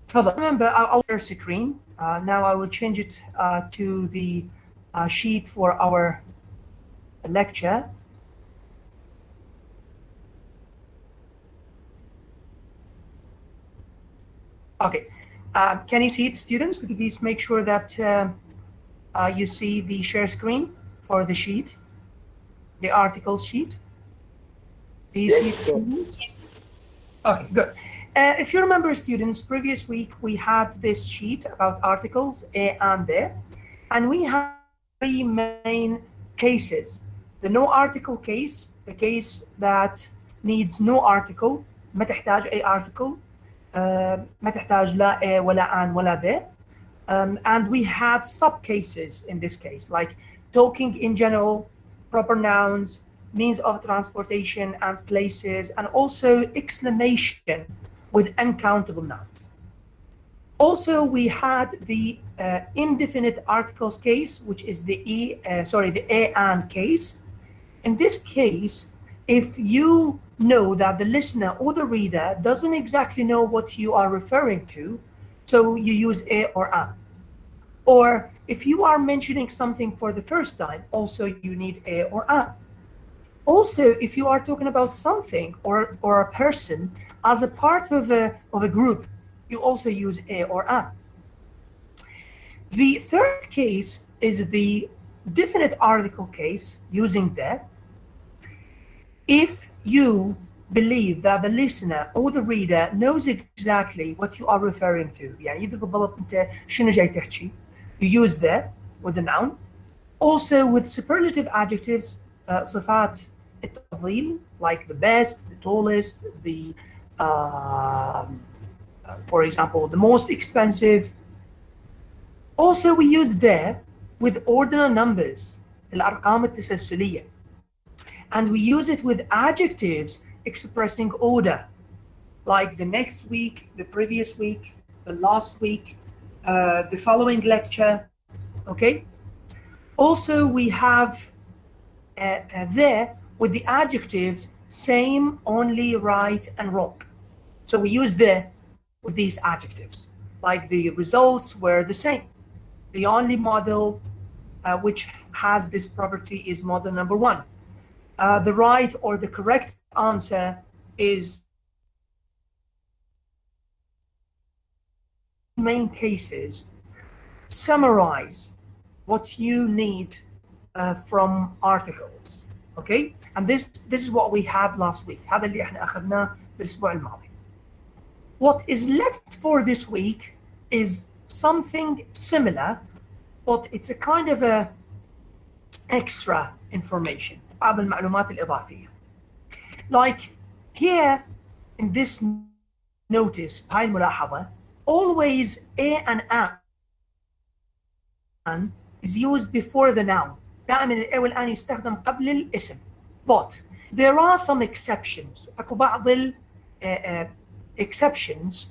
تفضل. Remember our screen. Now I will change it to the sheet for our lecture. Okay. Can you see it, students? Could you please make sure that you see the share screen for the sheet, the article sheet? Do you see it, students? Okay, good. If you remember, students, previous week we had this sheet about articles A and B, and we had three main cases. The no article case, the case that needs no article, ما تحتاج أي article, ما تحتاج لا A ولا an ولا B. And we had sub cases in this case, like talking in general, proper nouns, means of transportation and places, and also exclamation with uncountable nouns. Also, we had the indefinite articles case, which is the the A and case. In this case, if you know that the listener or the reader doesn't exactly know what you are referring to, so you use A or an. Or if you are mentioning something for the first time, also you need A or an. Also, if you are talking about something or a person as a part of a group, you also use A or an. The third case is the definite article case using the. If you believe that the listener or the reader knows exactly what you are referring to, يعني إذا بالضبط أنت شنو جاي تحكي, you use the with the noun. Also with superlative adjectives, صفات التفضيل, like the best, the tallest, the for example, the most expensive. Also we use the with ordinal numbers, الأرقام التسلسلية. And we use it with adjectives expressing order, like the next week, the previous week, the last week, the following lecture, okay? Also, we have there with the adjectives same, only, right, and wrong. So we use the with these adjectives, like the results were the same. The only model which has this property is model number 1. The right or the correct answer is main cases summarize what you need from articles, okay? And this is what we had last week. هذا اللي احنا أخذناه بالأسبوع الماضي. What is left for this week is something similar, but it's a kind of a extra information, بعض المعلومات الإضافية. Like here in this notice, هاي الملاحظة, always A and an is used before the noun. دائما ال A والآن يستخدم قبل الاسم. But there are some exceptions. أكو بعض ال exceptions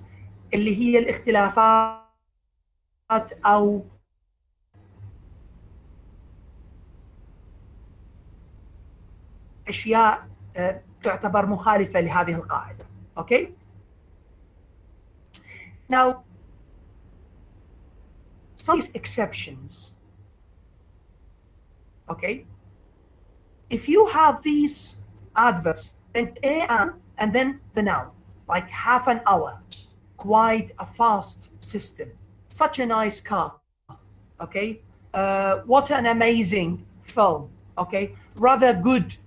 اللي هي الاختلافات أو أشياء تعتبر مخالفة لهذه القاعدة. Okay? Now, some exceptions. Okay? If you have these adverbs, then A and then the noun, like half an hour, quite a fast system, such a nice car, okay? What an amazing film, okay? Rather good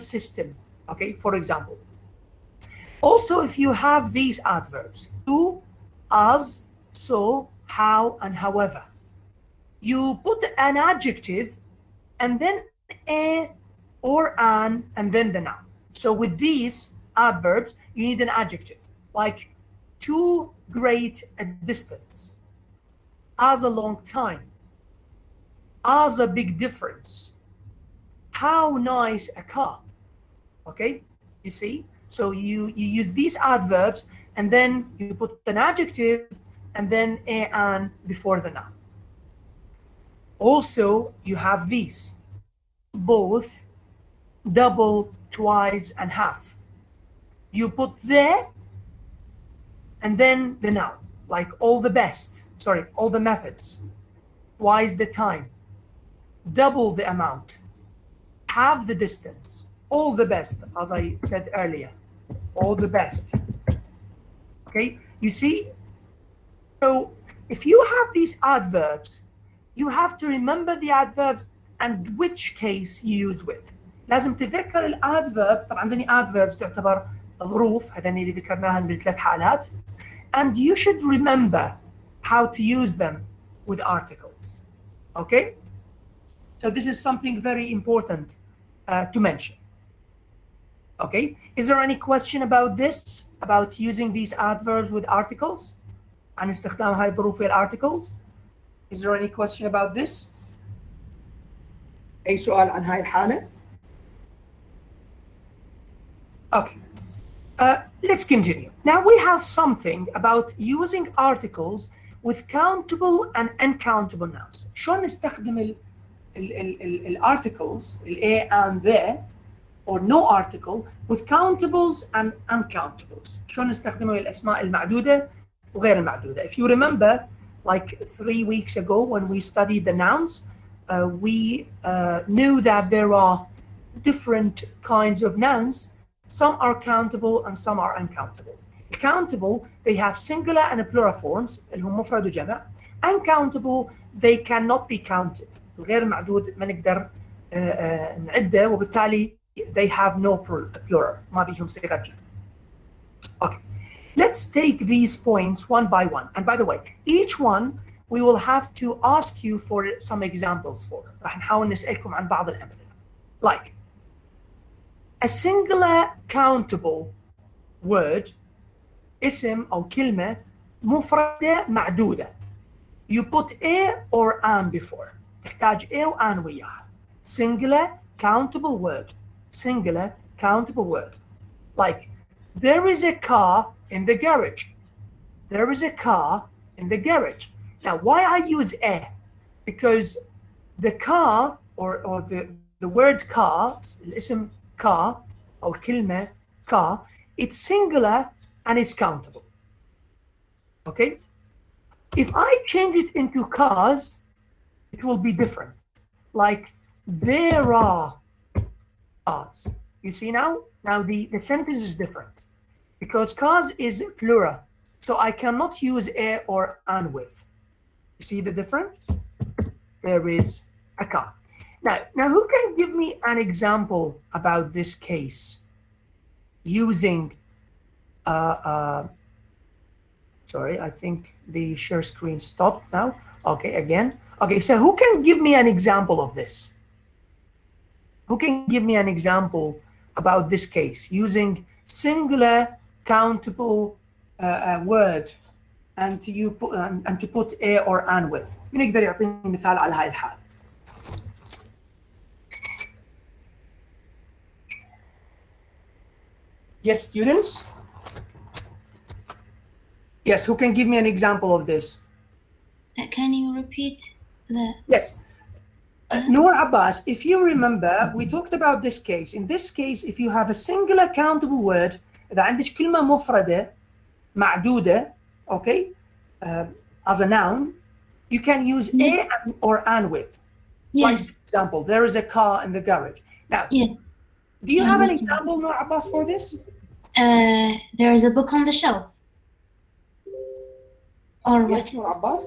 system, okay, for example. Also, if you have these adverbs, to, as, so, how, and however, you put an adjective and then a or an and then the noun. So with these adverbs, you need an adjective, like too great a distance, as a long time, as a big difference, how nice a car, okay? You see? So you use these adverbs and then you put an adjective and then a and before the noun. Also, you have these, both, double, twice, and half. You put the and then the noun, like all the best, sorry, all the methods, twice the time, double the amount, half the distance, all the best, as I said earlier, all the best. Okay, you see? So if you have these adverbs, you have to remember the adverbs and which case you use with. لازم تتذكر الادفيرب. طبعا عندنا adverbs تعتبر ظروف، هذني اللي ذكرناها بثلاث حالات. And you should remember how to use them with articles. Okay? So this is something very important to mention. Okay? Is there any question about this? About using these adverbs with articles? عن استخدام هاي الظروف الارticles? Is there any question about this? أي سؤال عن هاي الحالة؟ Okay. Let's continue. Now we have something about using articles with countable and uncountable nouns. شلون نستخدم articles, a and the, or no article, with countables and uncountables. شلون نستخدمه الأسماء المعدودة وغير المعدودة. If you remember, like 3 weeks ago when we studied the nouns, we knew that there are different kinds of nouns. Some are countable and some are uncountable. Countable, they have singular and plural forms, اللي هم مفرد وجمع. Uncountable, they cannot be counted. غير معدود ما نقدر نعده وبالتالي they have no plural. ما بيهم صيغة جمع. Okay. Let's take these points one by one. And by the way, each one we will have to ask you for some examples for. راح نحاول نسألكم عن بعض الأمثلة. Like a singular countable word, اسم أو كلمة مفردة معدودة. You put a or an before. تحتاج a و an وياها. Singular countable word. Singular countable word. Like there is a car in the garage. There is a car in the garage. Now, why I use a? Because the car or the word car, الاسم car or كلمة car, it's singular and it's countable. Okay? If I change it into cars, it will be different. Like there are cars. You see now? Now the sentence is different. Because cars is plural, so I cannot use a or an with. You see the difference? There is a car. Now who can give me an example about this case using, sorry, I think the share screen stopped now. Okay, again. Okay, so who can give me an example of this? Who can give me an example about this case using singular countable word and to put a or an with. مين يقدر يعطيني مثال على هاي الحال؟ Yes, students? Yes, who can give me an example of this? Can you repeat the? Yes. Noor Abbas, if you remember, we talked about this case. In this case, if you have a singular countable word, إذا عندك كلمة مفردة معدودة, okay, as a noun, you can use a or an with. Yes. Like, for example, there is a car in the garage. Now, Yes. do you have an example, Noor Abbas, for this? There is a book on the shelf. Or Yes, what? Noor Abbas?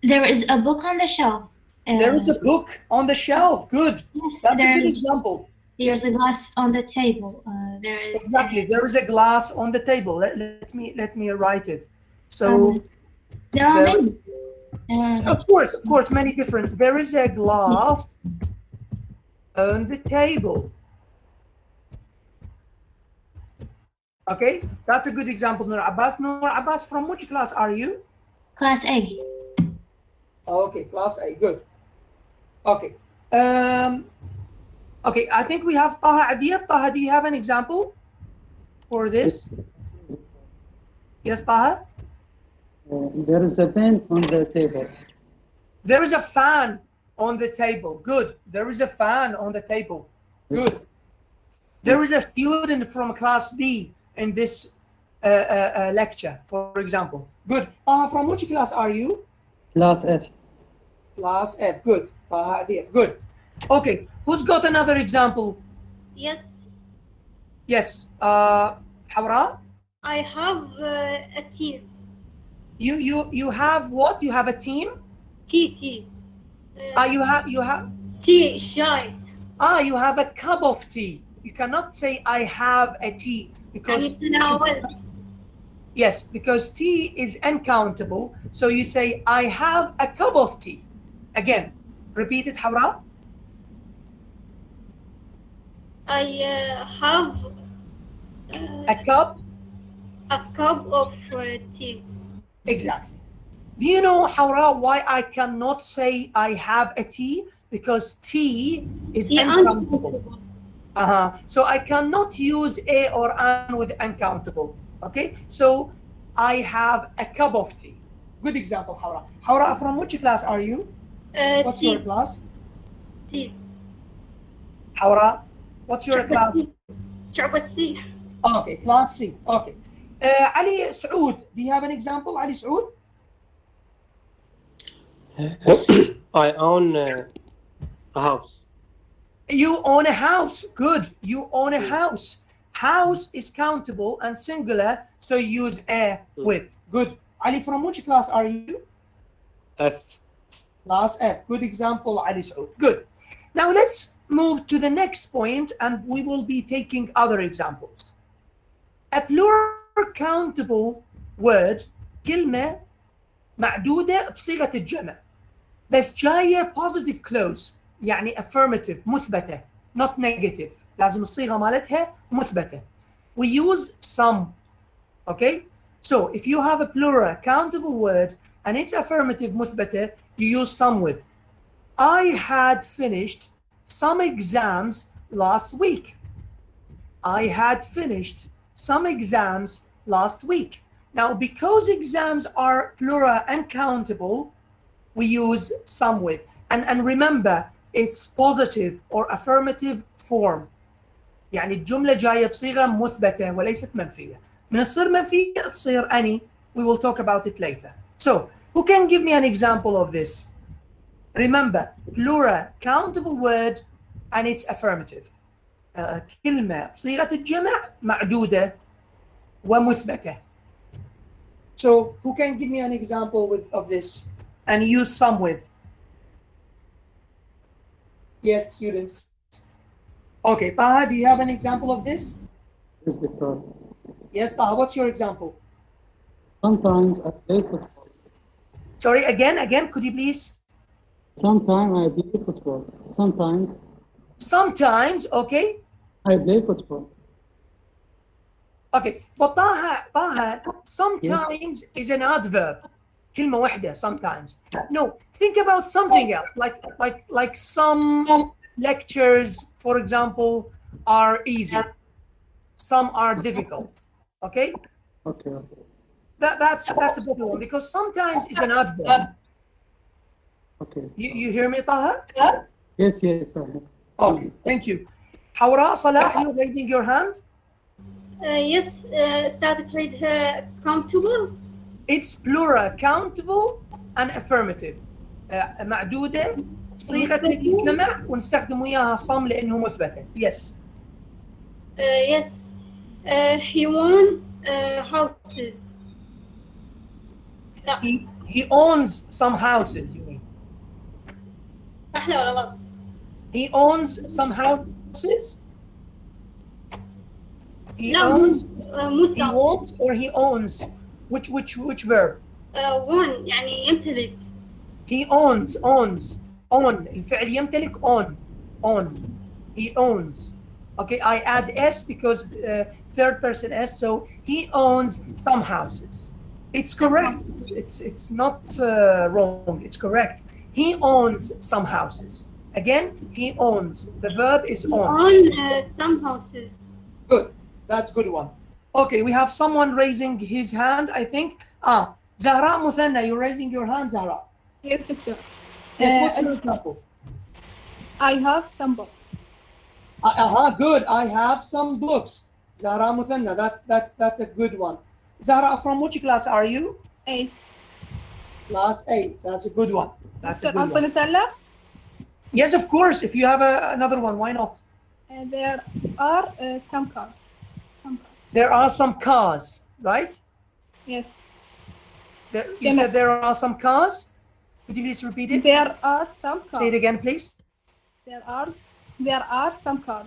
There is a book on the shelf. There is a book on the shelf. Good. Yes, That's a good example. There's a glass on the table. There is Exactly. There is a glass on the table. Let me write it. So there are many. of course, many different. There is a glass on the table. Okay, that's a good example, Noor Abbas. Noor Abbas, from which class are you? Class A. Okay, class A. Good. Okay. Okay, I think we have Taha Adiyab. Taha, do you have an example for this? Yes, Taha? There is a pen on the table. There is a fan on the table. Good. There is a fan on the table. Good. There is a student from class B in this lecture, for example. Good. From which class are you? Class F. Class F. Good. Good. Okay. Who's got another example? Yes, Yes. Hawra? I have a team. You have what? You have a team? Tea. You have Tea, shy. you have a cup of tea. You cannot say I have a tea because يعني تناول. yes, because tea is uncountable. So you say I have a cup of tea. Again, repeat it, Hawra. I have A cup. a cup of tea. Exactly. Do you know, Hawra, why I cannot say I have a tea? Because tea is Tea uncountable. So I cannot use a or an with uncountable. Okay, so I have a cup of tea. Good example, Hawra. Hawra, from which class are you? What's your C. class? Tea. Hawra, what's your class? شعبة C. Okay, class C. Okay. Ali Saud, do you have an example, Ali Saud? I own a house. You own a house. Good. You own a house. House is countable and singular, so you use a with. Good. Ali, from which class are you? F. Class F. Good example, Ali Saud. Good. Now let's move to the next point and we will be taking other examples. A plural countable word كلمة معدودة بصيغة الجمع بس جاية positive clause يعني affirmative مثبتة not negative لازم الصيغة مالتها مثبتة. We use some. Okay, so if you have a plural countable word and it's affirmative مثبتة, you use some with. I had finished some exams last week. I had finished some exams last week. Now, because exams are plural and countable, we use some with. And remember, it's positive or affirmative form. يعني الجملة جاية بصيغة مثبتة وليست منفية. من تصير منفية تصير any. We will talk about it later. So, who can give me an example of this? Remember, plural countable word and it's affirmative. كلمة بصيغة الجمع معدودة ومثبتة. So, who can give me an example of this and use some with? Yes, students. Okay, Taha, do you have an example of this? Yes, Doctor. Yes, Taha, what's your example? Sometimes I play football. Sorry, again, could you please? Sometimes I play football. Sometimes, okay. I play football. Okay, but Taha, sometimes is an adverb. كلمة واحدة, sometimes. No, think about something else, like some lectures, for example, are easy. Some are difficult. Okay? Okay. That's a better one because sometimes is an adverb. Okay. You hear me, Taha? Yes, Doctor. Okay, thank you. Hawra, Salah, you raising your hand? Yes, started read her countable. It's plural, countable and affirmative. معدودة صيغة الجمع ونستخدم وياها صم لأنه مثبتة. Yes. Yes, he won houses. لا He owns some houses, you mean? أحلى ولا غلط؟ He owns some houses? He لا owns, مو he صح. wants or he owns? Which verb? won يعني يمتلك. He owns. Own. الفعل يمتلك own. He owns. Okay, I add S because third person S, so he owns some houses. It's correct. It's not wrong. It's correct. He owns some houses. Again, he owns. The verb is own. On some houses. Good. That's a good one. Okay, we have someone raising his hand, I think. Zahra Muthanna, you're raising your hand, Zahra. Yes, Doctor. Yes, what's your example? I have some books. Good. I have some books. Zahra Muthanna, that's a good one. Zahra, from which class are you? A. Class 8. That's a good one. That's a Dr. good one. Anthony tell us Yes, of course. If you have another one, why not? there are some cars. Some cars. There are some cars, right? Yes. You said there are some cars? Could you please repeat it? There are some cars. Say it again, please. There are some cars.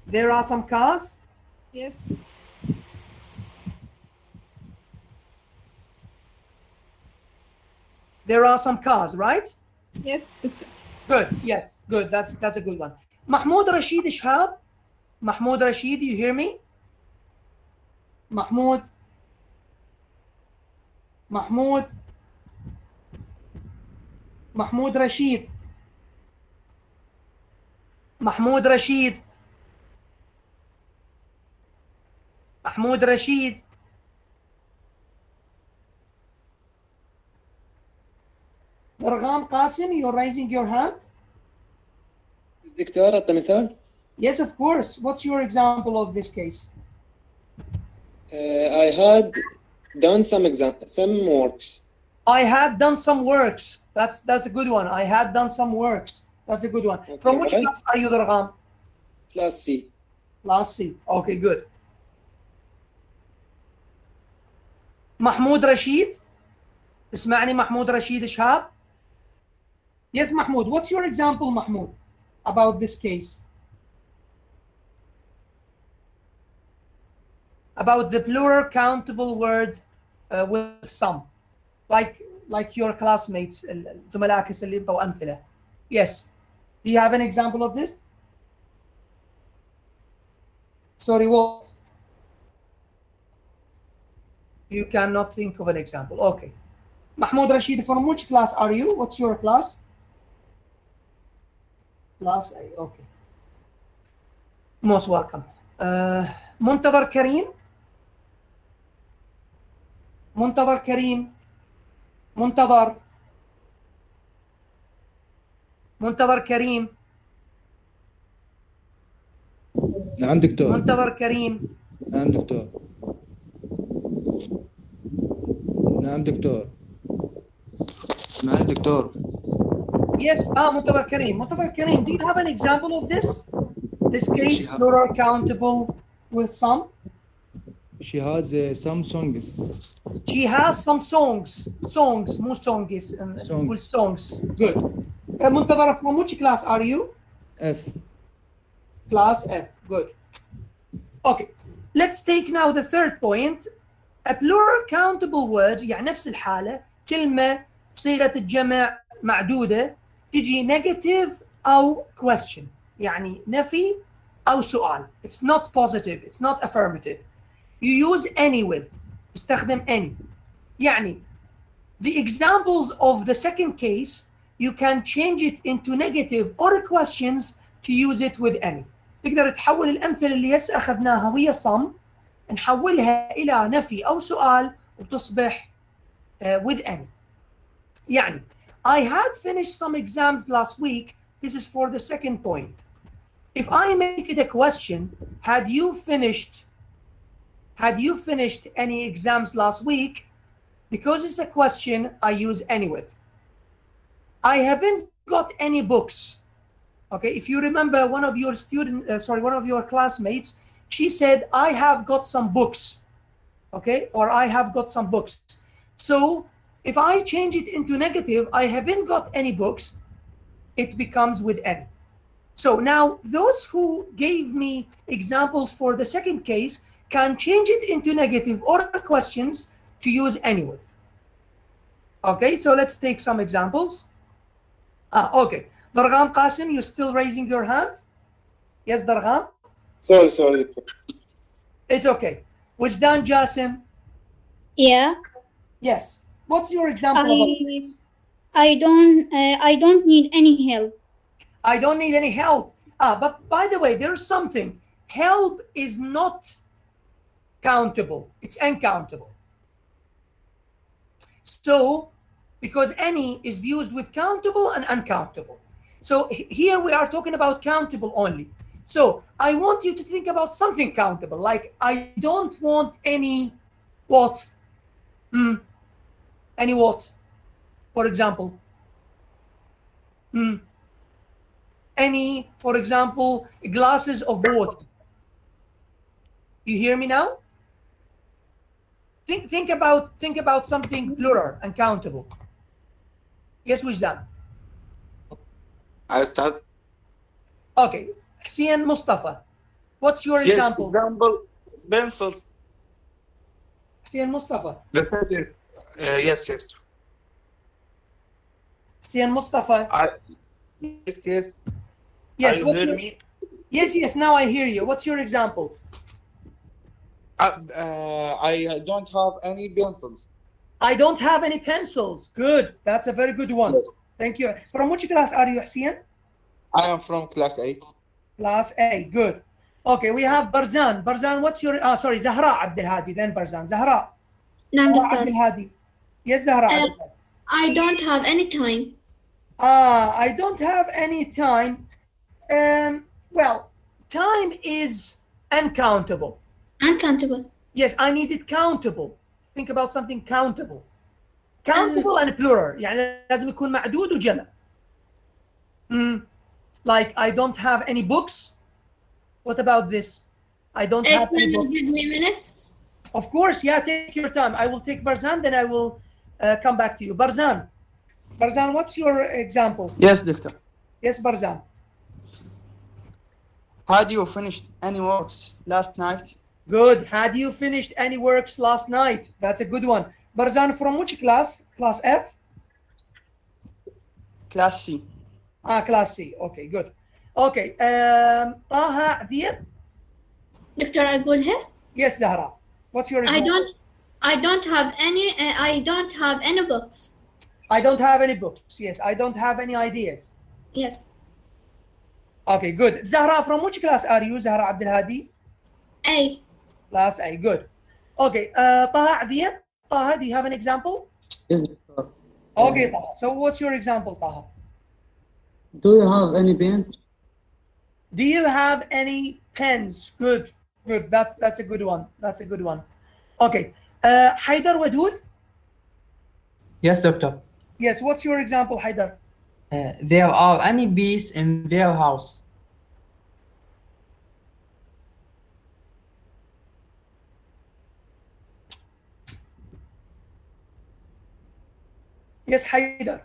There are some cars? Yes. There are some cars, right? Yes, Doctor. Good. Yes. Good. That's a good one. Mahmoud Rashid Ishab. Mahmoud Rashid, you hear me? Mahmoud. Mahmoud. Mahmoud Rashid. Mahmoud Rashid. Mahmoud Rashid. Dargham Qasim, you're raising your hand? دكتور أعطي مثال. Yes, of course. What's your example of this case? I had done some works. I had done some works. That's a good one. I had done some works. That's a good one. Okay, From which right. class are you, Dargham? Class C. Class C. Okay, good. Mahmoud Rashid. اسمعني محمود رشيد شهاب. Yes, Mahmoud. What's your example, Mahmoud, about this case? About the plural countable word with some, like your classmates, زملائك اللي انطوا أمثلة. Yes. Do you have an example of this? Sorry, what? You cannot think of an example. Okay. Mahmoud Rashid, from which class are you? What's your class? Class A. Okay. Most welcome. منتظر كريم. منتظر كريم. منتظر. منتظر كريم. نعم دكتور. منتظر كريم. نعم دكتور. نعم دكتور. اسمعني دكتور. Yes, منتظر كريم. منتظر كريم. Do you have an example of this? This case, plural countable with some? She has some songs. She has some songs. Songs, مو songs. Songs. With songs. Good. منتظر, from which class are you? F. Class F. Good. Okay. Let's take now the third point. A plural countable word يعني نفس الحالة كلمة صيغة الجمع معدودة تجي negative أو question يعني نفي أو سؤال. It's not positive. It's not affirmative. You use any with. تستخدم any. يعني the examples of the second case you can change it into negative or questions to use it with any. تقدر تحول الأمثلة اللي هسه أخذناها وهي some نحولها إلى نفي أو سؤال وتصبح with any. يعني I had finished some exams last week. This is for the second point. If I make it a question, had you finished any exams last week? Because it's a question, I use any with. I haven't got any books. Okay, if you remember one of your classmates, she said, I have got some books. Okay, or I have got some books. So if I change it into negative, I haven't got any books, it becomes with any. So now those who gave me examples for the second case can change it into negative or questions to use any with. Okay, so let's take some examples. Okay. Dargham Qasim, you're still raising your hand? Yes, Dargham? Sorry. It's okay. Wajdan Jasim? Yeah, Yes. What's your example about this? I don't need any help. I don't need any help. But by the way, there's something. Help is not countable. It's uncountable. So, because any is used with countable and uncountable. So here we are talking about countable only. So I want you to think about something countable, like I don't want any what? Any what? For example. Any, for example, glasses of water. You hear me now? Think about something plural and countable. Yes, Wijdan. I start. Okay, Hussein Mustafa. What's your Yes, example? example, pencils. Hussein Mustafa. The set is, yes. Hussein Mustafa. Yes. Yes. Are you hear me? Yes. Now I hear you. What's your example? I don't have any pencils. I don't have any pencils. Good. That's a very good one. Yes. Thank you. From which class are you, Hussein? I am from class A. Class A. Good. Okay, we have Barzan. Barzan, what's your... sorry, Zahra Abdelhadi, then Barzan. Zahra. نعم دكتور. Abdelhadi. Yes, Zahra. I don't have any time. I don't have any time. Well, time is uncountable. Uncountable. Yes, I need it countable. Think about something countable. Countable and plural. يعني لازم يكون معدود وجمع. Like I don't have any books. What about this? I don't have any books. Give me a minute. Of course, yeah, take your time. I will take Barzan, then I will come back to you. Barzan, what's your example? Yes, doctor. Yes, Barzan. Had you finished any works last night? Good. Had you finished any works last night? That's a good one. Barzan, from which class? Class F? Class C. Class C. Okay, good. Okay. Taha Adiyah? دكتور أقولها. Yes, Zahra. What's your example? I don't have any books. I don't have any books. Yes, I don't have any ideas. Yes. Okay, good. Zahra, from which class are you, Zahra Abdelhadi? A. Class A, good. Okay, Taha Adiyah? Taha, do you have an example? Yes, doctor. Okay, Taha. So what's your example, Taha? Do you have any pens? Do you have any pens? Good. That's a good one. Okay. Haidar Wadood? Yes, doctor. Yes, what's your example, Haidar? There are any bees in their house? Yes, Haidar.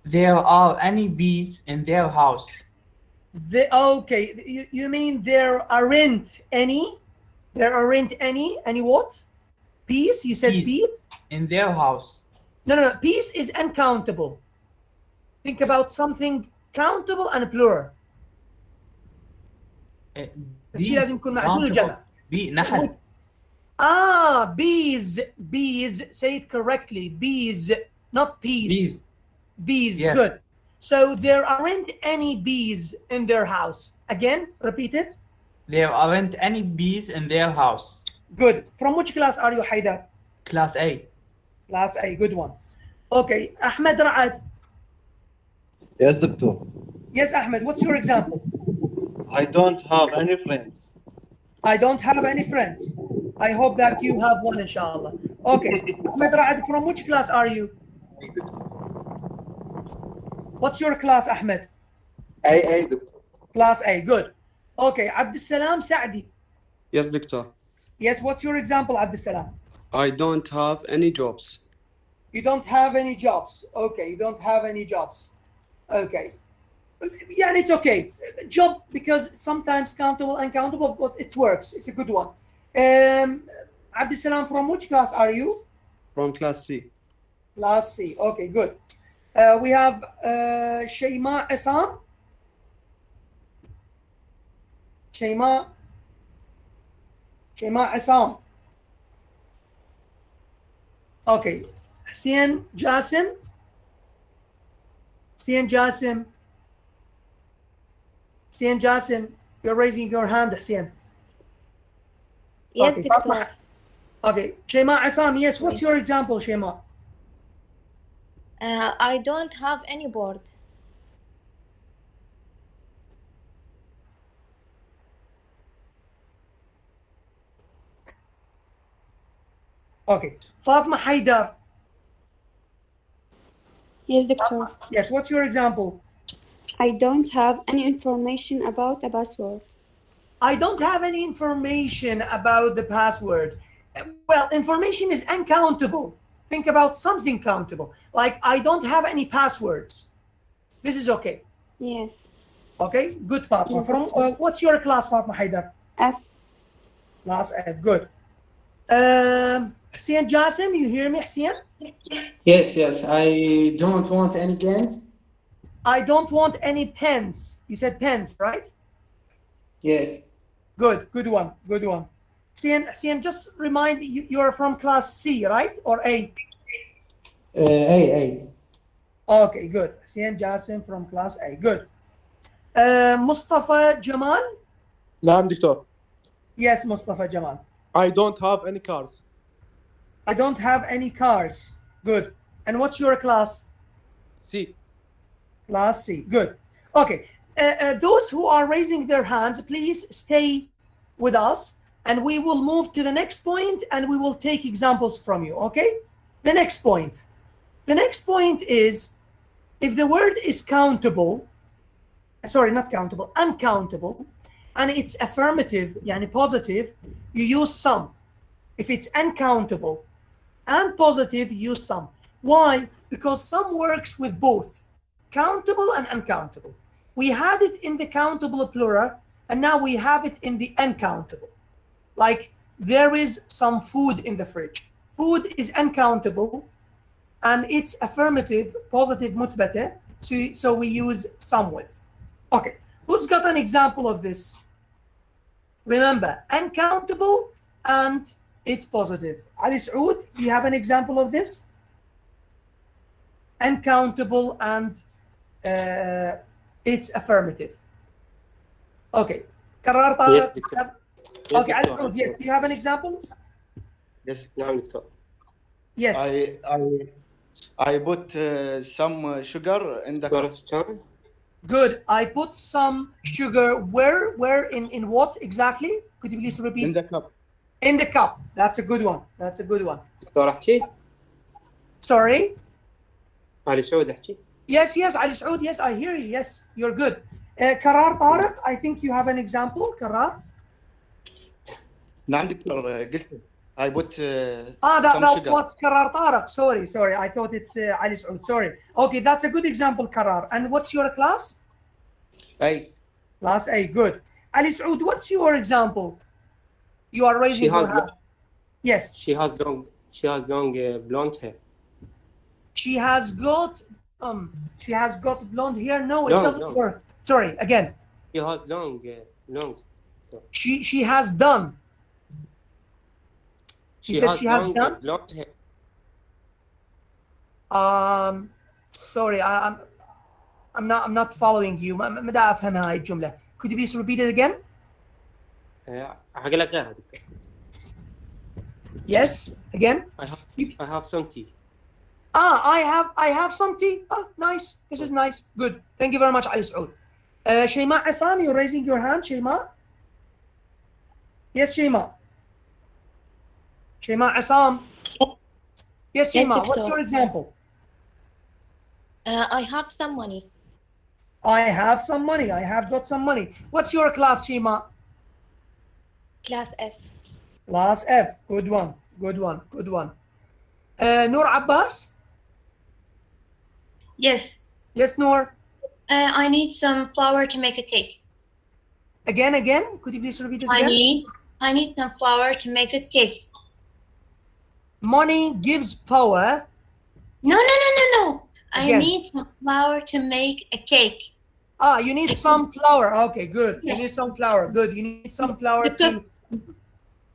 There are any bees in their house? Okay, you mean there aren't any? There aren't any what? Peace? You said peace? In their house. No. Peace is uncountable. Think about something countable and plural. الشيء لازم يكون معدول وجمع. نحل. Bees. Say it correctly. Bees, not peas. Bees. Yes. Good. So there aren't any bees in their house. Again, repeat it. There aren't any bees in their house. Good. From which class are you, Haidar? Class A. Class A. Good one. Okay. Ahmed Ra'ad. Yes, doctor. Yes, Ahmed. What's your example? I don't have any friends. I don't have any friends. I hope that you have one, inshallah. Okay. Ahmed Ra'ad, from which class are you? What's your class, Ahmed? A, doctor. Class A, good. Okay, Abdussalam Saadi. Yes, doctor. Yes, what's your example, Abdussalam? I don't have any jobs. You don't have any jobs. Okay, you don't have any jobs. Okay. Yeah, and it's okay. Job, because sometimes countable, uncountable, but it works. It's a good one. Abdussalam, from which class are you? From class C. Class C. Okay, good. We have Shayma Isam. Shayma Isam. Okay. Hussein Jasim. You're raising your hand, Hussein. Yes, okay. doctor. Okay. Shayma Isam, yes. What's your example, Shayma? I don't have any board. Okay. Fatma Haidar. Yes, Doctor. Yes, what's your example? I don't have any information about a password. I don't have any information about the password. Well, information is uncountable. Think about something countable. Like, I don't have any passwords. This is okay. Yes. Okay, good, Fatma. Yes, From doctor. what's your class, Fatma Haidar? F. Class F, good. Hussein Jassim, you hear me, Hussein? Yes, yes. I don't want any games. I don't want any pens. You said pens, right? Yes. Good, good one, good one. Hussein, just remind you, you're from class C, right? Or A? A. Okay, good. Hussein Jassim from class A, good. Mustafa Jamal? نعم دكتور. Yes, Mustafa Jamal. I don't have any cars. I don't have any cars. Good. And what's your class? C. Class C. Good. Okay. Those who are raising their hands, please stay with us, and we will move to the next point, and we will take examples from you. Okay? The next point. The next point is, if the word is countable, sorry, not countable, uncountable, and it's affirmative, yani positive, you use some. If it's uncountable and positive, you use some. Why? Because some works with both countable and uncountable. We had it in the countable plural, and now we have it in the uncountable. Like, there is some food in the fridge. Food is uncountable, and it's affirmative, positive, مثبتة, so we use some with. Okay, who's got an example of this? Remember, uncountable and it's positive. Ali Saud, do you have an example of this? Uncountable and it's affirmative. Okay. Karar Tariq. Yes, Doctor. Yes, Okay, Ali Doctor. Saud, yes. Do you have an example? Yes, نعم دكتور. Yes. I put some sugar in the cup. Good. I put some sugar. Where in what exactly? Could you please repeat? In the cup. In the cup. That's a good one. That's a good one. دكتور أحكي؟ Sorry? علي سعود أحكي؟ Yes, yes, Ali Saud, yes, I hear you. Yes, you're good. Karar Tariq, I think you have an example. Karar? نعم دكتور قلت I put that some sugar. was Karar Tariq. Sorry. I thought it's Ali Saud. Sorry. Okay, that's a good example, Karar. And what's your class? A. Class A, good. Ali Saud, what's your example? You are raising your hand. Yes. She has long blonde hair. She has got blonde hair. No, it Long, doesn't long. work. Sorry, again. She has long. She has done. She said has she has long done? blonde hair. Sorry, I'm not following you. ما دا أفهم هاي الجملة. Could you please repeat it again? هقول لك غيرها دكتور. Yes, again. I have some tea. I have some tea. Nice. This is nice. Good. Thank you very much, Ali Saud. Shayma Assam, you're raising your hand, Shayma. Yes, Shayma. Shayma Assam. Yes, Shayma. What's Doctor. your example? I have some money. I have some money. I have got some money. What's your class, Shayma? Class F. Class F. Good one. Good one. Good one. Noor Abbas? Yes. Yes, Noor. I need some flour to make a cake. Again. Could you please repeat it again? I need some flour to make a cake. Money gives power. No. I Again. need some flour to make a cake. You need some flour. Okay, good. Yes. You need some flour. Good. You need some flour to.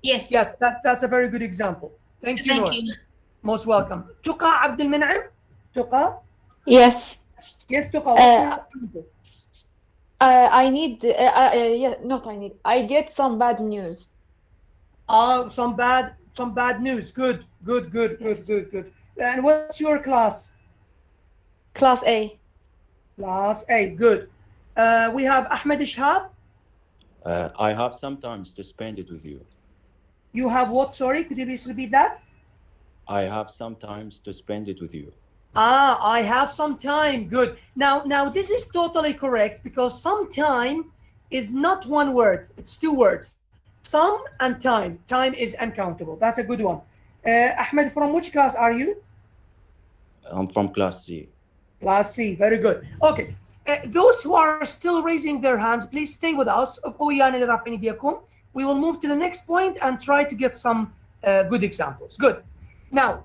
Yes. Yes, that's a very good example. Thank you, Noor. you. Most welcome. Tuqa Abdul Mun'im? Tuqa? Yes. Yes, Tuqa. What's your example? I need. Not I need. I get some bad news. Some bad news. Good. And what's your class? Class A. Class A. Good. We have Ahmed Ishab. I have some time to spend it with you. You have what? Sorry, could you please repeat that? I have some time to spend it with you. Ah, I have some time. Good. Now this is totally correct because some time is not one word. It's two words. Some and time. Time is uncountable. That's a good one. Ahmed, from which class are you? I'm from class C. Class C. Very good. Okay. Those who are still raising their hands, please stay with us. We will move to the next point and try to get some good examples. Good. Now,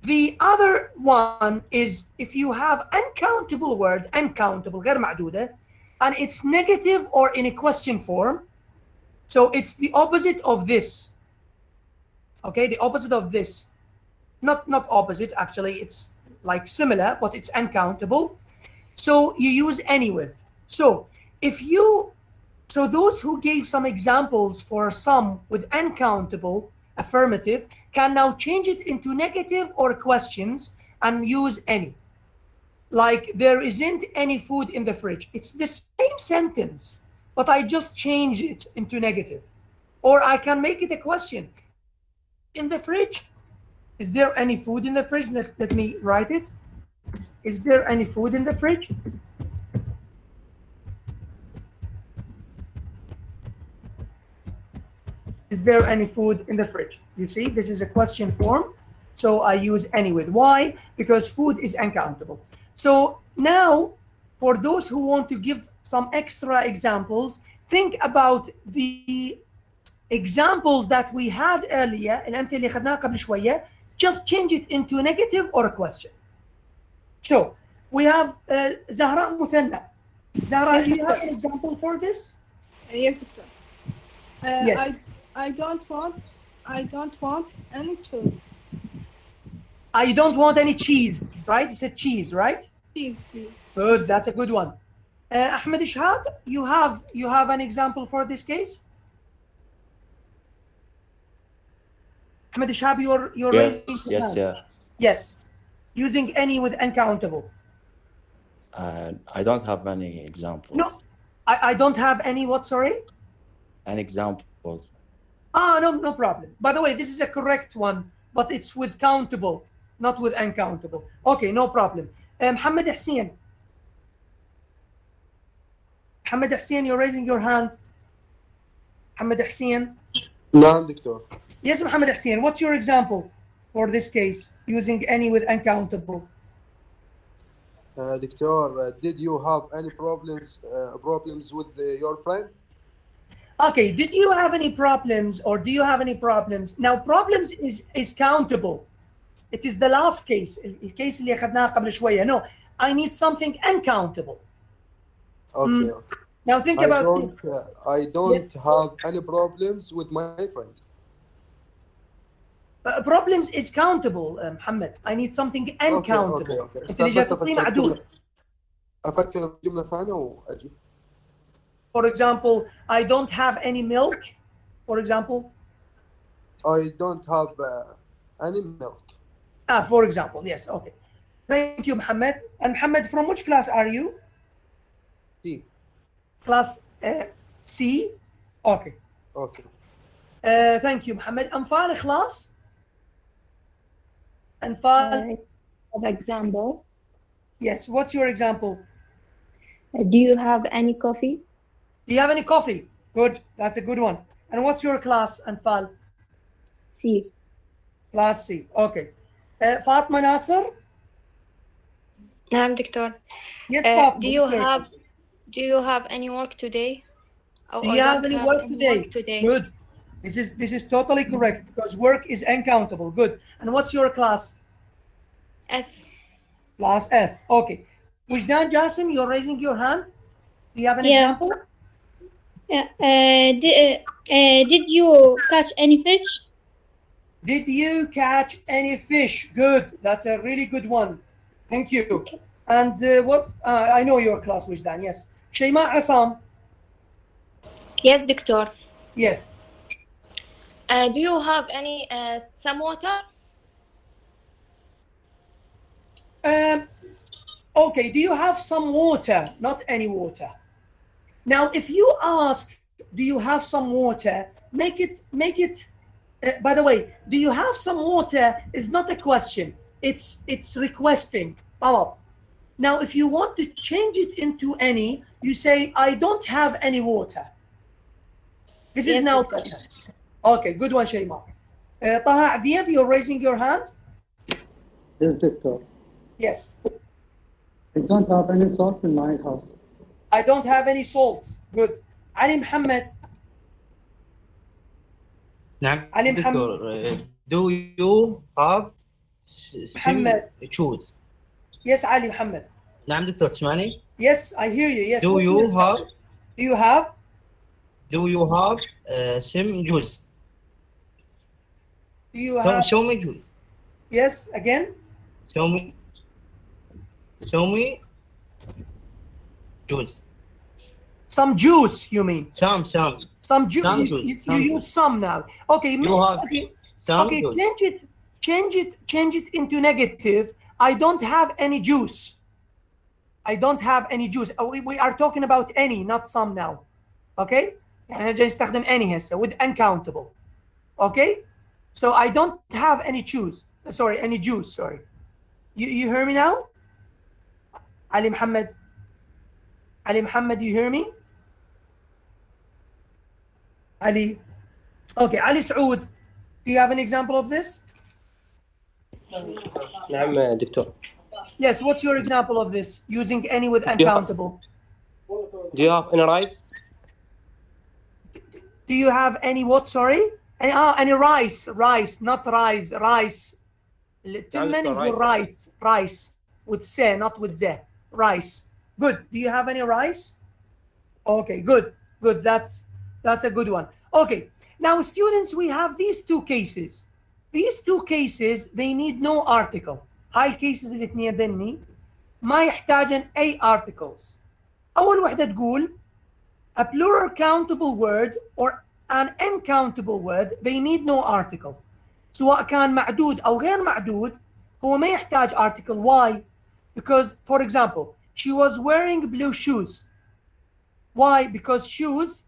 the other one is if you have uncountable word, uncountable, غير معدودة, and it's negative or in a question form. So it's the opposite of this. Okay, the opposite of this. Not opposite, actually, it's like similar, but it's uncountable. So you use any with. So so those who gave some examples for some with uncountable affirmative can now change it into negative or questions and use any. Like, there isn't any food in the fridge. It's the same sentence, but I just change it into negative. Or I can make it a question. In the fridge? Is there any food in the fridge? Let me write it. Is there any food in the fridge? Is there any food in the fridge? You see, this is a question form. So I use any with. Why? Because food is uncountable. So now, for those who want to give some extra examples, think about the examples that we had earlier. الأمثلة اللي خدناها قبل شوية. Just change it into a negative or a question. So we have Zahra Muthanna. Zahra, do you have an example for this? Yes, doctor. Yes. I don't want any cheese. I don't want any cheese, right? You said cheese, right? Cheese, please. Good, that's a good one. Ahmed Ishaq, you have an example for this case? Ahmed Ishaq, you're raising your hand. Yes. Yes. Using any with uncountable. I don't have any examples. No, I don't have any what, sorry? An example. Ah, no problem. By the way, this is a correct one, but it's with countable, not with uncountable. Okay, no problem. Mohammed Hussein. Mohammed Hussein, you're raising your hand. Mohammed Hussein. نعم دكتور. Yes, Mohammed Hussein, what's your example for this case, using any with uncountable? دكتور, did you have any problems with your friend? Okay, did you have any problems or do you have any problems? Now, problems is countable. It is the last case. الكيس اللي أخذناه قبل شوية. No, I need something uncountable. Okay. Now think about it. I don't Yes. have any problems with my friend. Problems is countable, Muhammad. I need something uncountable. Okay. أنت اللي جاي تعطيه معدود. أفكر بجملة ثانية وأجي. For example, I don't have any milk. For example. I don't have any milk. For example, yes, okay. Thank you, Muhammad. And Muhammad, from which class are you? C. Class C? Okay. Okay. Thank you, Muhammad. أنفال class? أنفال. An example. Yes, what's your example? Do you have any coffee? Do you have any coffee? Good, that's a good one. And what's your class, Anfal? C. Class C, okay. Fatma Nasser? نعم دكتور. Yes, Fatma. Do you have any work today? Do you have any work today? Good. This is totally correct because work is uncountable. Good. And what's your class? F. Class F. Okay. Wujdan Jasim, you're raising your hand. Do you have an example? Yeah. Did you catch any fish? Did you catch any fish? Good. That's a really good one. Thank you. And what? I know your class, Wujdan. Yes. Shayma Asam. Yes, doctor. Yes. Do you have any some water? Okay, do you have some water? Not any water. Now, if you ask, do you have some water? Make it By the way, do you have some water is not a question. It's requesting. طلب. Now, if you want to change it into any, you say, I don't have any water. This is now. Okay, good one, Shayma. Taha Adiyab, you're raising your hand? Yes, doctor. Yes. I don't have any salt in my house. I don't have any salt. Good. Ali Muhammad. نعم علي دكتور. Do you have محمد. choose? Yes, Ali Muhammad. نعم دكتور تسمعني؟ Yes, I hear you. Yes. Do What's you your have? Do you have? Do you have some juice? Do you have? Show me juice. Yes, again? Show me juice. Some juice, you mean? Some juice. Some You juice. use some now. Okay. You have some okay. juice. Change it into negative. I don't have any juice. I don't have any juice. We are talking about any, not some now. Okay? يعني جاي نستخدم any هسه with uncountable. Okay? So I don't have any juice. Sorry, any juice. Sorry. You hear me now? Ali Muhammad. Ali Muhammad, you hear me? Ali. Okay, Ali Saud. Do you have an example of this? نعم دكتور. Yes, what's your example of this? Using any with uncountable. Do you have any rice? Do you have any what? Sorry? Any rice. Rice, not rice. Rice. Too many rice. Rice. With se, not with ze. Rice. Good. Do you have any rice? Okay, good. Good. That's a good one. Okay. Now, students, we have these two cases. These two cases, they need no article. هاي الكيسز الاثنين ذني ما يحتاجن أي articles. أول وحدة تقول a plural countable word or an uncountable word, they need no article. سواء كان معدود أو غير معدود هو ما يحتاج article. Why? Because, for example, she was wearing blue shoes. Why? Because shoes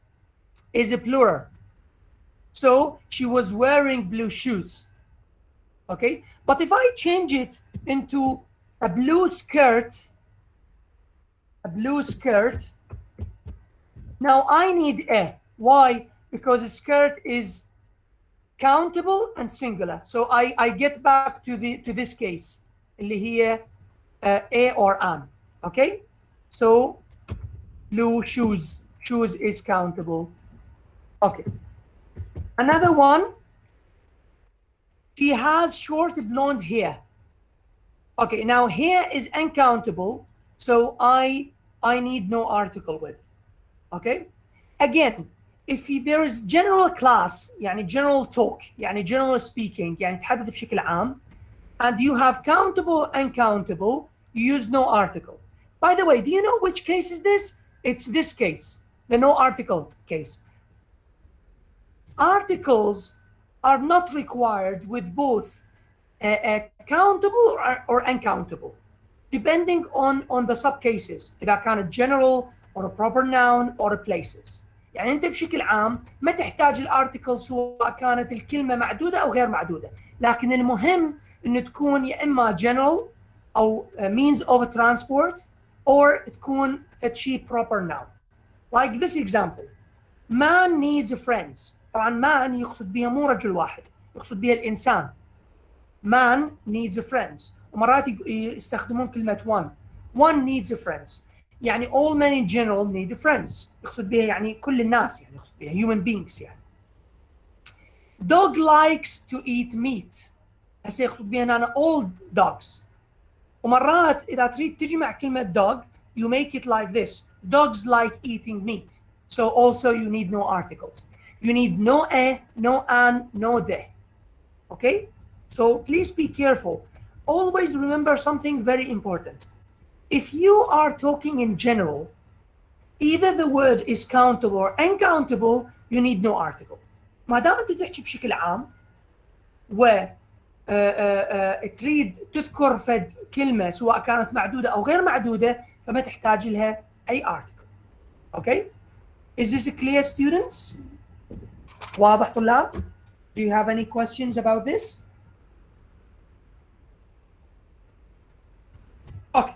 is a plural. So she was wearing blue shoes. Okay? But if I change it into a blue skirt, now I need a. Why? Because a skirt is countable and singular. So I get back to this case. اللي هي a or an. Okay? So blue shoes. Shoes is countable. Okay. Another one. She has short blonde hair. Okay, now hair is uncountable, so I need no article with. Okay? Again, if there is general class, يعني general talk, يعني general speaking, يعني تحدث بشكل عام, and you have countable, uncountable, you use no article. By the way, do you know which case is this? It's this case, the no article case. Articles are not required with both countable or uncountable, depending on the subcases. إذا كانت general or a proper noun or places. يعني أنت بشكل عام ما تحتاج الارتكل سواء كانت الكلمة معدودة أو غير معدودة، لكن المهم إنه تكون يا إما general أو means of transport or تكون شيء proper noun. Like this example, man needs friends. طبعا man يقصد بها مو رجل واحد، يقصد بها الإنسان. Man needs friends. ومرات يستخدمون كلمة one needs friends. يعني all men in general need friends. يقصد بها يعني كل الناس، يعني يقصد بها human beings يعني. Dog likes to eat meat. هسه يقصد بها أنا all dogs. ومرات إذا تريد تجمع كلمة dog you make it like this. Dogs like eating meat. So also you need no articles. You need no a, no an, no the. Okay? So please be careful. Always remember something very important. If you are talking in general, either the word is countable or uncountable, you need no article. ما دام انت تحكي بشكل عام و تريد تذكر فد كلمة سواء كانت معدودة أو غير معدودة فما تحتاج لها أي article. Okay? Is this clear, students? واضح طلاب؟ Do you have any questions about this? Okay,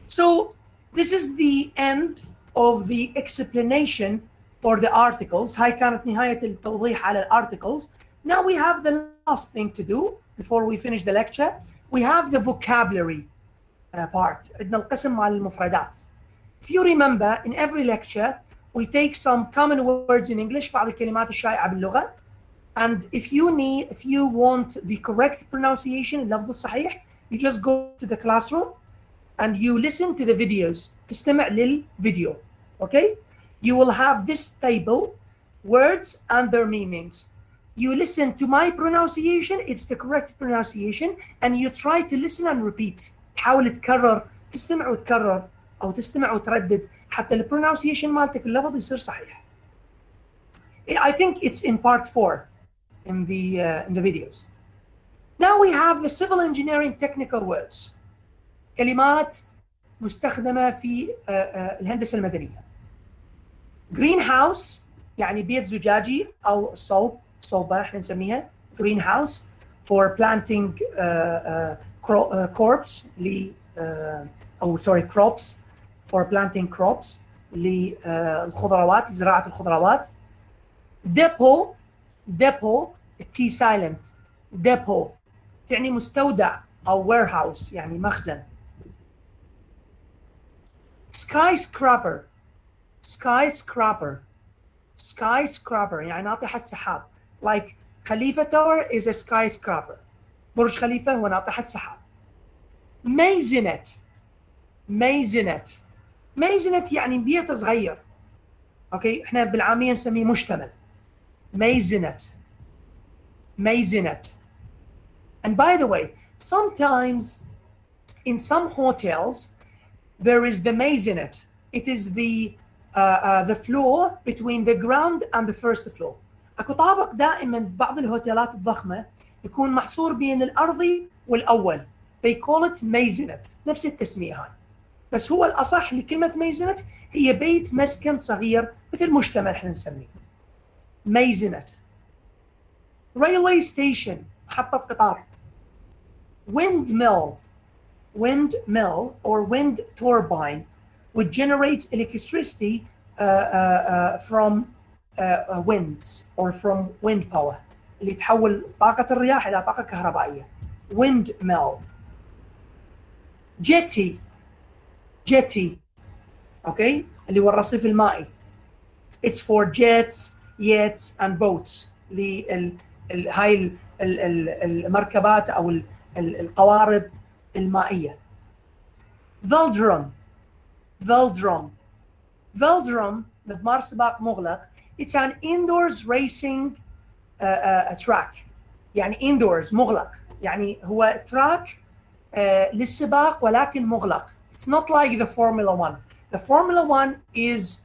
so this is the end of the explanation for the articles. هاي كانت نهاية التوضيح على articles. Now we have the last thing to do before we finish the lecture. We have the vocabulary part. عندنا القسم مع المفردات. If you remember, in every lecture we take some common words in English, بعض الكلمات الشائعة باللغة. And if you want the correct pronunciation, اللفظ الصحيح, you just go to the classroom and you listen to the videos. تستمع للفيديو. Okay? You will have this table, words and their meanings. You listen to my pronunciation, it's the correct pronunciation, and you try to listen and repeat. تحاول تكرر، تستمع وتكرر أو تستمع وتردد حتى ال pronunciation مالتك اللفظ يصير صحيح. I think it's in part 4 in the videos. Now we have the civil engineering technical words. كلمات مستخدمة في الهندسة المدنية. greenhouse يعني بيت زجاجي أو صوبة احنا نسميها greenhouse for planting crops crops for planting crops للخضروات لزراعة الخضروات. depot T silent depot تعني مستودع أو warehouse يعني مخزن. skyscraper يعني ناطحة سحاب. Like Khalifa Tower is a skyscraper. برج خليفة هو ناطحة سحاب. maisonette يعني بيت صغير. اوكي احنا بالعامية نسميه مشتمل. maisonette. And by the way, sometimes in some hotels there is the maisonette. It is the floor between the ground and the first floor. اكو طابق دائما ببعض الهوتيلات الضخمة يكون محصور بين الأرضي والأول. They call it maisonette. نفس التسمية هاي. بس هو الأصح لكلمة maisonette هي بيت مسكن صغير مثل مشتمل احنا نسميه. maisonette. railway station محطة قطار. windmill or wind turbine would generate electricity from winds or from wind power اللي تحول طاقة الرياح إلى طاقة كهربائية. windmill. jetty okay اللي هو الرصيف المائي. it's for jets, yachts and boats. هاي المركبات أو القوارب المائية. Veldrum مضمار سباق مغلق. It's an indoors racing track. يعني indoors مغلق يعني هو تراك للسباق ولكن مغلق. It's not like the Formula 1. The Formula 1 is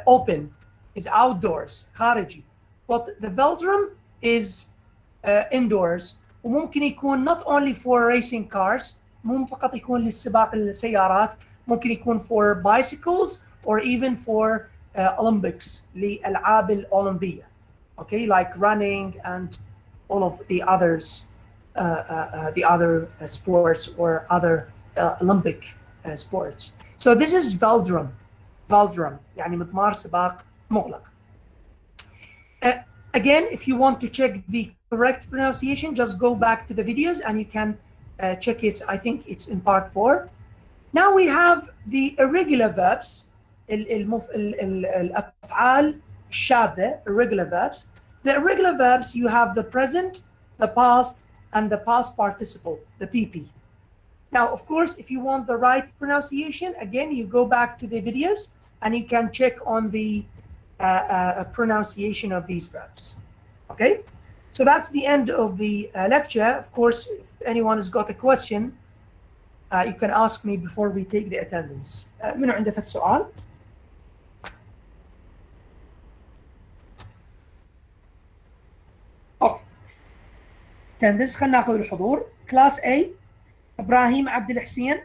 open, is outdoors خارجي. But the Veldrum is indoors وممكن يكون not only for racing cars مو فقط يكون للسباق السيارات ممكن يكون for bicycles or even for Olympics للألعاب الأولمبية. Okay, like running and all of the others, the other sports or other Olympic sports. So this is Veldrum يعني مضمار سباق مغلق. Again, if you want to check the correct pronunciation, just go back to the videos and you can check it. I think it's in part 4. Now we have the irregular verbs, الأفعال الشاذة, irregular verbs. The irregular verbs, you have the present, the past, and the past participle, the PP. Now, of course, if you want the right pronunciation, again, you go back to the videos and you can check on the pronunciation of these verbs. Okay? So that's the end of the lecture. Of course, if anyone has got a question, you can ask me before we take the attendance. منو عنده فد سؤال؟ اوكي. attendance خلينا ناخذ الحضور. كلاس A إبراهيم عبد الحسين.